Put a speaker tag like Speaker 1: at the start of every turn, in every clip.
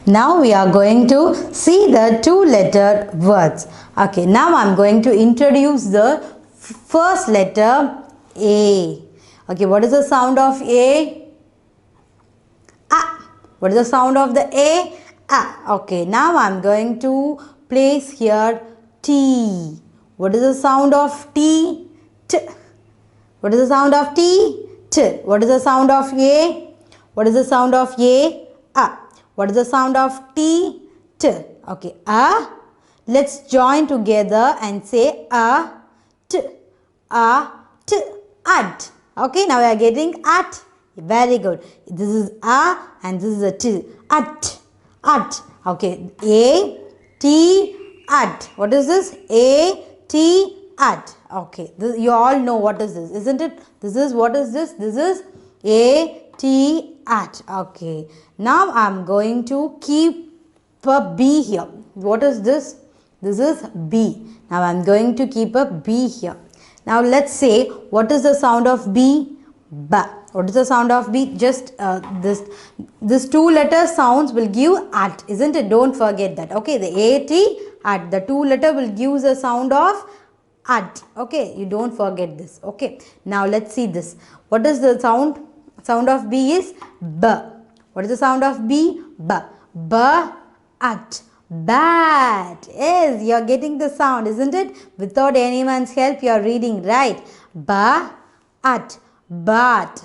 Speaker 1: Now we are going to see the two-letter words. Okay, now I am going to introduce the first letter A. Okay, what is the sound of A? Ah. What is the sound of the A? Ah. Okay, now I am going to place here T. What is the sound of T? T. What is the sound of T? T. What is the sound of A? What is the sound of A? A. What is the sound of T? T. Okay. A. Let's join together and say A, T, A, T, at. Okay. Now we are getting at. Very good. This is A and this is a T. At. At. Okay. A, T, at. What is this? A, T, at. Okay, this, you all know what is this, isn't it? This is, what is this? This is A, T, at. Okay, now I am going to keep a B here. What is this? This is B. Now I am going to keep a B here. Now let's say, what is the sound of B? Ba. What is the sound of B? Just this two letter sounds will give at, isn't it? Don't forget that. Okay, the A, T, at. The two letter will give the sound of at. Okay, you don't forget this. Okay, now let's see this. What is the sound? Sound of B is B. What is the sound of B? B. B, at. Bat. Yes, you are getting the sound, isn't it? Without anyone's help, you are reading, right? B, at. Bat.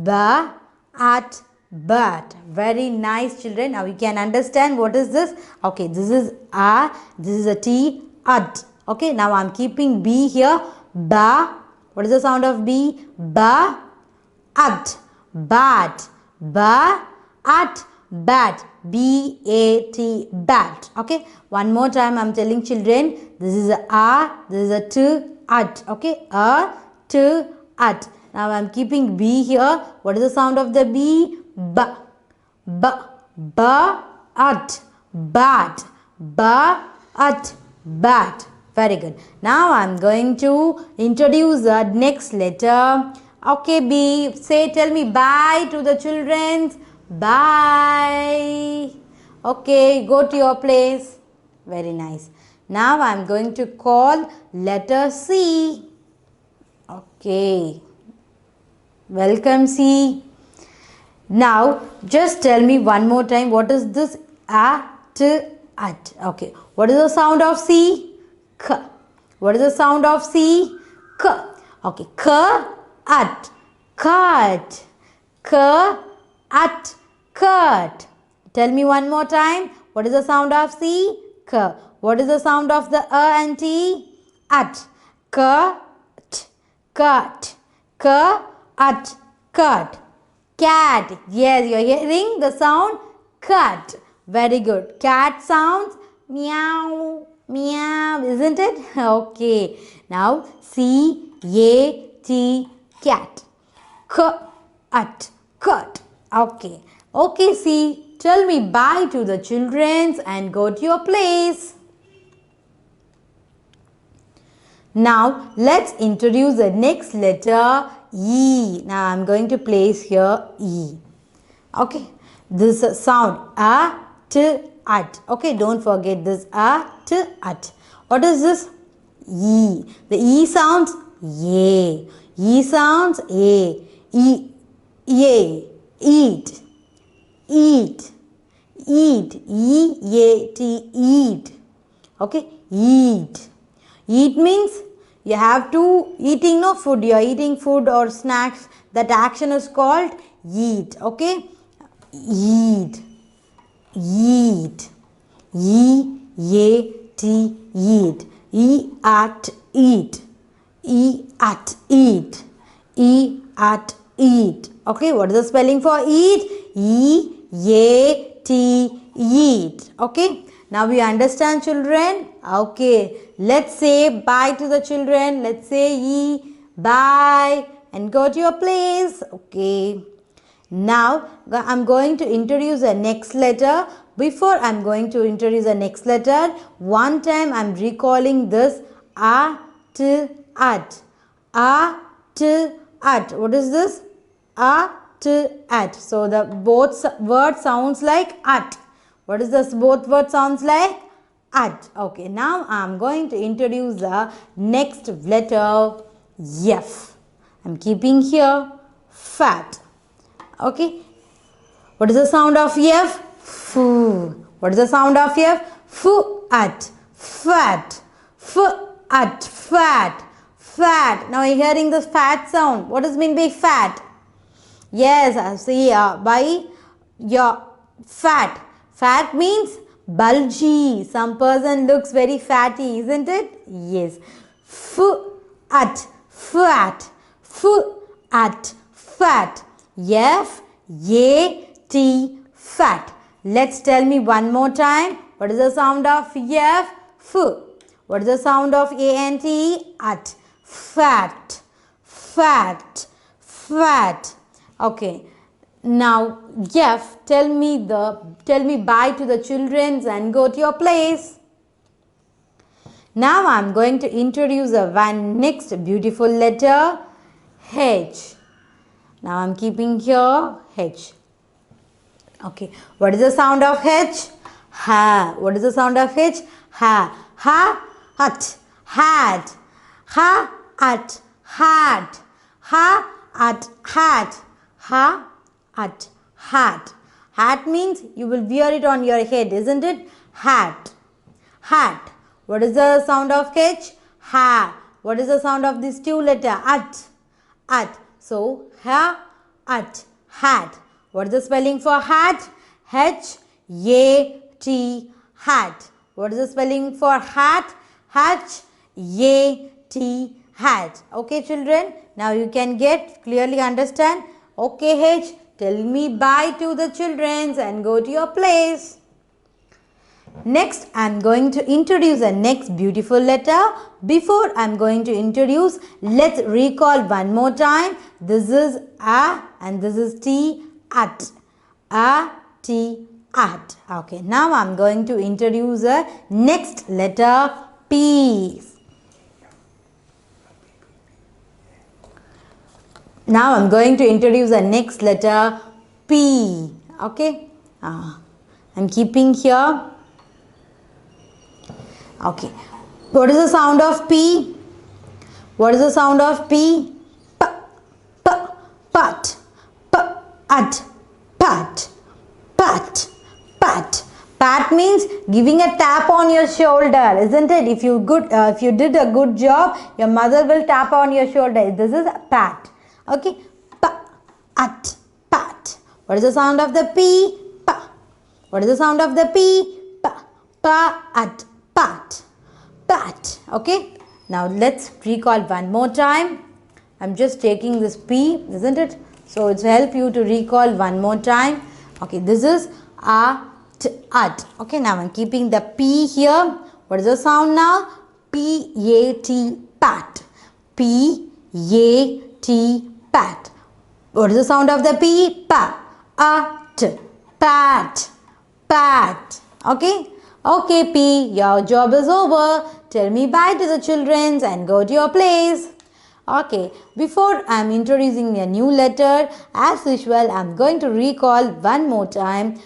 Speaker 1: B, at. Bat. Very nice, children. Now you can understand what is this. Okay, this is A, this is a T, at. Okay, now I am keeping B here. Ba. What is the sound of B? Ba, at. Bat. Ba, at. Bat. B-A-T. Bat. Okay, one more time I am telling children. This is A, this is a T, at. Okay, A, T, at. Now I am keeping B here. What is the sound of the B? Ba. Ba. Ba, at. Bat. Ba, at. Bat. Very good. Now I am going to introduce the next letter. Okay, B. Say, tell me bye to the children. Bye. Okay, go to your place. Very nice. Now I am going to call letter C. Okay. Welcome, C. Now, just tell me one more time. What is this? A, T, at. Okay. What is the sound of C? K. What is the sound of C? K. Okay. K, at. Cut. K, at. Cut. Tell me one more time. What is the sound of C? K. What is the sound of the A and T? At. Cut. Cut. K, at. Cut. Cat. Yes, you are hearing the sound cut. Very good. Cat sounds meow. Meow, isn't it? Okay. Now, C-A-T, cat. K-at, cut. Okay. Okay, C. Tell me bye to the children and go to your place. Now, let's introduce the next letter, E. Now, I am going to place here E. Okay. This sound A, T, at. Okay, don't forget this A, T, at. What is this? E. The E sounds A. E sounds A. E, A. Eat. Eat. Eat. E-A-T. Eat. Okay, eat. Eat means you have to eating no food. You are eating food or snacks. That action is called eat. Okay, eat. Eat. E-A-T. Eat. E at eat. E at eat. E at eat. Okay, what is the spelling for eat? E-A-T. Eat. Okay, now we understand, children. Okay, let's say bye to the children. Let's say E, bye, and go to your place. Okay. Now, I am going to introduce the next letter. Before I am going to introduce the next letter, one time I am recalling this A, T, at. A, T, at. What is this? A, T, at. So, the both word sounds like at. What is this both word sounds like? At. Okay, now I am going to introduce the next letter F. I am keeping here fat. Okay. What is the sound of F? Foo. What is the sound of F? Foo at. Fat. Foo at. Fat. Fat. Now you are hearing this fat sound. What does mean by fat? Yes, I see by your fat. Fat means bulgy. Some person looks very fatty, isn't it? Yes. At. Fat. At. Fat. F-A-T. Fat. Let's tell me one more time. What is the sound of F? What is the sound of A-N-T? At. Fat. Fat. Fat. Okay. Now F, tell me bye to the children and go to your place. Now I am going to introduce the next beautiful letter H. Now I am keeping here H. Okay. What is the sound of H? Ha. What is the sound of H? Ha. Ha. Hat. Hat. Ha. At. Hat. Ha. At. Hat. Ha. At. Hat. Hat means you will wear it on your head, isn't it? Hat. Hat. What is the sound of H? Ha. What is the sound of these two letters? At. At. So, ha, at, hat. What is the spelling for hat? H-A-T, hat. What is the spelling for hat? H-A-T, hat. Okay, children. Now you can clearly understand. Okay, H. Tell me bye to the children and go to your place. Next, I am going to introduce the next beautiful letter. Before I am going to introduce, let's recall one more time. This is A and this is T, at. A, T, at. Okay, now I am going to introduce the next letter P. Now I am going to introduce the next letter P. Okay, I am keeping here. Okay, what is the sound of P? What is the sound of P? P, P, pat, P, at, pat, pat, pat. Pat means giving a tap on your shoulder, isn't it? If you did a good job, your mother will tap on your shoulder. This is a pat. Okay, P, at, pat. What is the sound of the P? P. What is the sound of the P? P, P, at, pat. Pat. Okay. Now let's recall one more time. I'm just taking this P, isn't it? So it's help you to recall one more time. Okay. This is at. Okay. Now I'm keeping the P here. What is the sound now? P-A-T. Pat. P-A-T. Pat. What is the sound of the P? Pa. At. Pat. Pat. Okay. Okay, P, your job is over. Tell me bye to the children and go to your place. Okay, before I am introducing a new letter, as usual, I am going to recall one more time.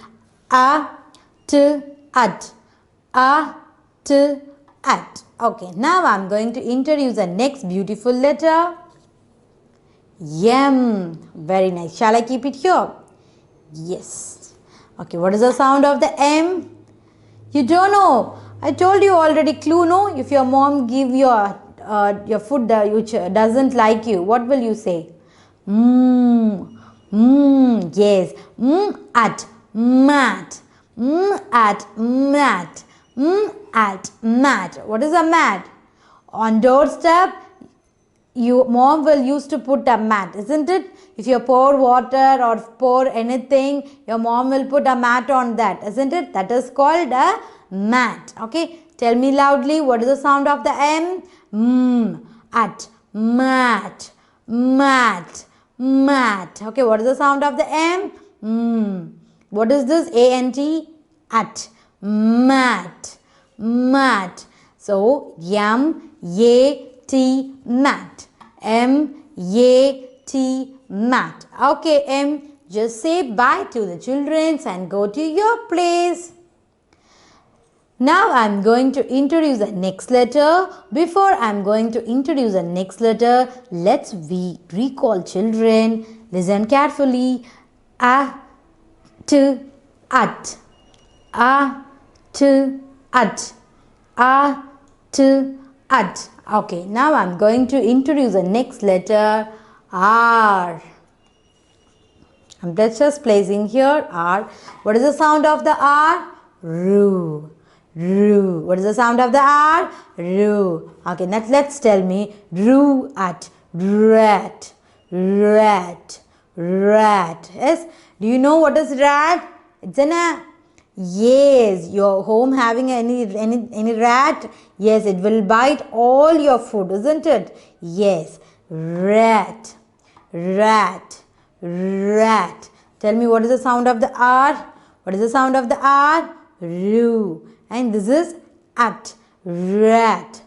Speaker 1: A, T, at. A, T, at. Okay, now I am going to introduce the next beautiful letter. M. Very nice. Shall I keep it here? Yes. Okay, what is the sound of the M? You don't know. I told you already. Clue, no? If your mom give your food which doesn't like you, what will you say? Yes. At mat. At mat. At mat. What is a mat? On doorstep, mom will used to put a mat, isn't it? If you pour water or pour anything, your mom will put a mat on that, isn't it? That is called a mat. Okay, tell me loudly, what is the sound of the M? At mat. Mat. Mat. Okay, what is the sound of the M? What is this? A-N-T? At mat. Mat. So M-A-T. Mat. M-A-T. Mat. Okay, M, just say bye to the children and go to your place. Now I'm going to introduce the next letter. Before I'm going to introduce the next letter, let's recall children. Listen carefully. A, t, at. A, t, at. A, t, at. Okay, now I'm going to introduce the next letter, R. I'm just placing here R. What is the sound of the R? Ru. Ru. What is the sound of the R? Ru. Okay, now let's tell me. Ru at. Rat. Rat. Rat. Yes. Do you know what is rat? It's an a. Yes. Your home having any rat? Yes, it will bite all your food, isn't it? Yes. Rat. Rat. Rat. Tell me, what is the sound of the R? What is the sound of the R? Ru. And this is at. Rat.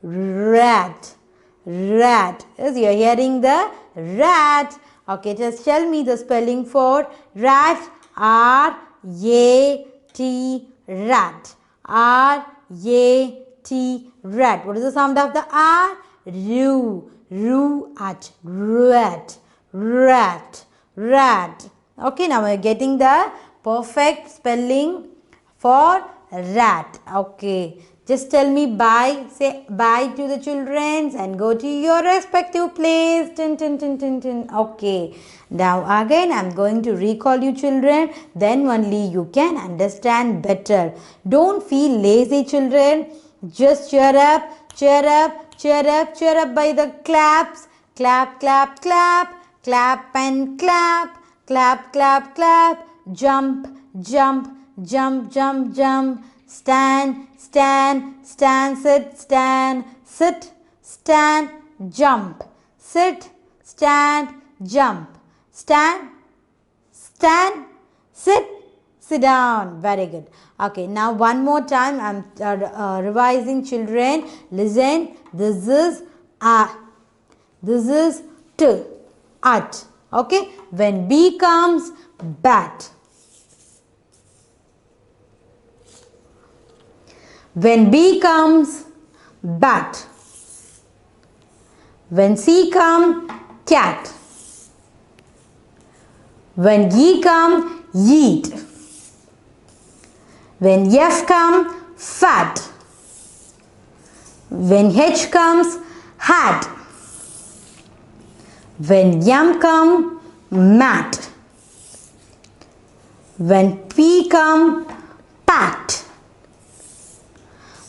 Speaker 1: Rat. Rat. Yes, you are hearing the rat. Okay, just tell me the spelling for rat. R-A-T. Rat. R-A-T. Rat. What is the sound of the R? Ru. Ru at. Rat. Rat. Rat. Okay, now we are getting the perfect spelling for rat. Okay, just tell me bye. Say bye to the children and go to your respective place. Tin, tin, tin, tin, tin. Okay, now again I am going to recall you children, then only you can understand better. Don't feel lazy children. Just cheer up, cheer up, cheer up, cheer up by the claps. Clap, clap, clap. Clap and clap, clap, clap, clap, jump, jump, jump, jump, jump, stand, stand, stand, sit, stand, sit, stand, jump, sit, stand, jump, stand, stand, sit, sit down. Very good. Okay, now one more time I'm revising children. Listen, this is A, this is T. At. Okay, when B comes, bat. When B comes, bat. When C comes, cat. When Y comes, yeet. When F comes, fat. When H comes, hat. When M come, mat. When P come, pat.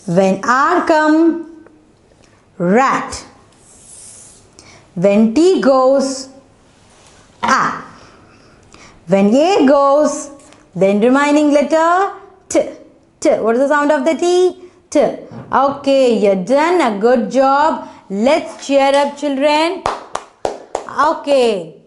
Speaker 1: When R come, rat. When T goes, A. When A goes, then remaining letter T. T. What is the sound of the T? T. Okay, you're done a good job. Let's cheer up children. Okay.